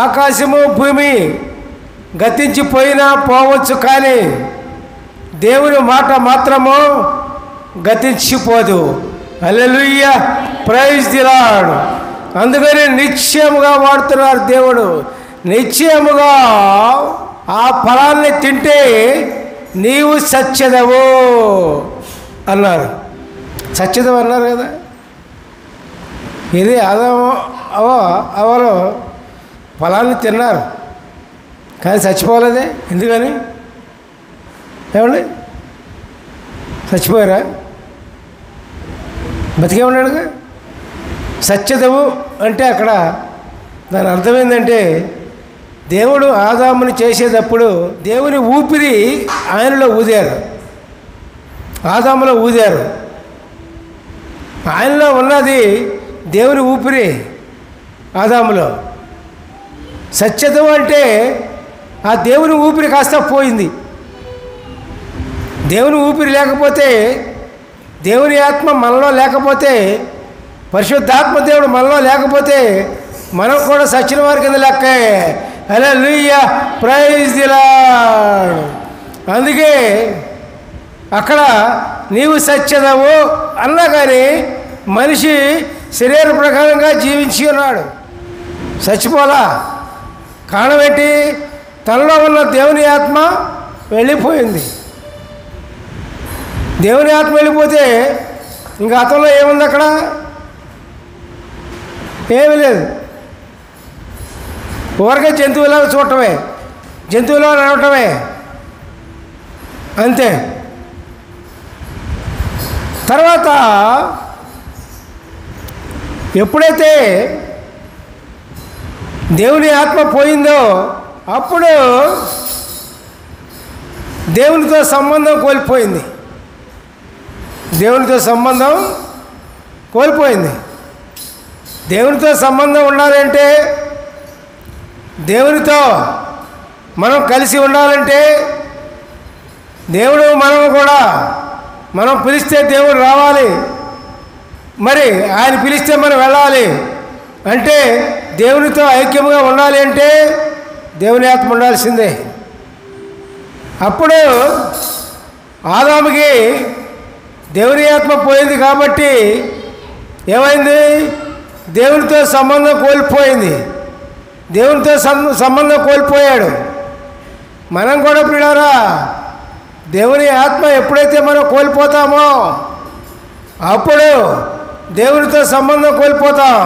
ఆకాశము భూమి గతించిపోయినా పోవచ్చు, కానీ దేవుని మాట మాత్రము గతించిపోదు. హల్లెలూయా, ప్రైజ్ ది లార్డ్. అందుకని నిశ్చయముగా వాడుతున్నారు దేవుడు. నిశ్చయముగా ఆ ఫలాన్ని తింటే నీవు సత్యదవు అన్నారు. సత్యదవు అన్నారు కదా. ఇది అవరు ఫలాన్ని తిన్నారు, కానీ చచ్చిపోలేదే. ఎందుకని? ఏమండి, చచ్చిపోయారా? బతికే ఉన్నాడుగా. సత్యదవు అంటే అక్కడ దాని అర్థం ఏంటంటే, దేవుడు ఆదాముని చేసేటప్పుడు దేవుని ఊపిరి ఆయనలో ఊదారు, ఆదాములో ఊదారు. ఆయనలో ఉన్నది దేవుని ఊపిరి ఆదాములో. సత్యదవు అంటే ఆ దేవుని ఊపిరి కాస్త పోయింది. దేవుని ఊపిరి లేకపోతే, దేవుని ఆత్మ మనలో లేకపోతే, పరిశుద్ధాత్మ దేవుడు మనలో లేకపోతే మనం కూడా సచ్చిన వారి కింద లెక్కే. హల్లెలూయా, ప్రైజ్ ది లార్డ్. అందుకే అక్కడ నీవు సత్యదవు అన్నా కానీ మనిషి శరీర ప్రకారంగా జీవించి ఉన్నాడు, చచ్చిపోలా. కారణం ఏంటి? తనలో ఉన్న దేవుని ఆత్మ వెళ్ళిపోయింది. దేవుని ఆత్మ వెళ్ళిపోతే ఇంకా అతనిలో ఏముంది? అక్కడ ఏమీ లేదు. ఊరికే జంతువులా చూడటమే, జంతువులో నడవటమే, అంతే. తర్వాత ఎప్పుడైతే దేవుని ఆత్మ పోయిందో అప్పుడు దేవునితో సంబంధం కోల్పోయింది. దేవునితో సంబంధం కోల్పోయింది. దేవునితో సంబంధం ఉండాలంటే, దేవునితో మనం కలిసి ఉండాలంటే, దేవుడు మనం కూడా, మనం పిలిస్తే దేవుడు రావాలి, మరి ఆయన పిలిస్తే మనం వెళ్ళాలి. అంటే దేవునితో ఐక్యంగా ఉండాలి అంటే దేవుని ఆత్మ ఉండాల్సిందే. అప్పుడు ఆదాముకి దేవుని ఆత్మ పోయింది కాబట్టి ఏమైంది? దేవునితో సంబంధం కోల్పోయింది. దేవునితో సంబంధం కోల్పోయాడు. మనం కూడా పిల్లరా, దేవుని ఆత్మ ఎప్పుడైతే మనం కోల్పోతామో అప్పుడు దేవునితో సంబంధం కోల్పోతాం.